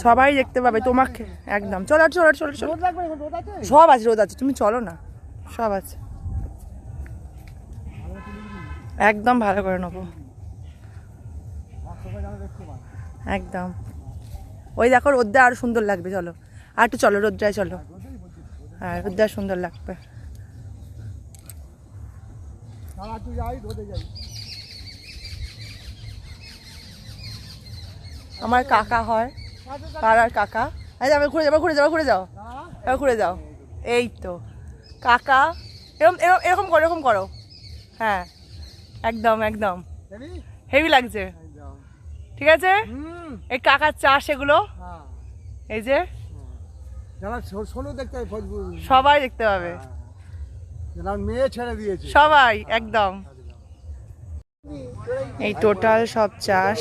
সবাই দেখতে পাবে তোমাকে একদম। চলো চলো চলো চলো, সব আছে, রোদ আছে, তুমি চলো না, সব আছে একদম, ভালো করে নেবো একদম। ওই দেখো রোদটা আরো সুন্দর লাগবে, চলো আর একটু চলো, রোদটায় চলো, হ্যাঁ রোদটা সুন্দর লাগবে। আমার কাকা হয়, পাড়ার কাকা। আচ্ছা ঘুরে যাবো, ঘুরে যাও, ঘুরে যাও, এবার ঘুরে যাও, এই তো কাকা, এরকম এরকম এরকম করো, এরকম করো, হ্যাঁ একদম একদম, হেভি লাগছে, ঠিক আছে। এই কাকার চাষ এগুলো, এই যে সবাই দেখতে পাবে, মেয়ে ছেড়ে দিয়েছে সবাই একদম। এই টোটাল সব চাষ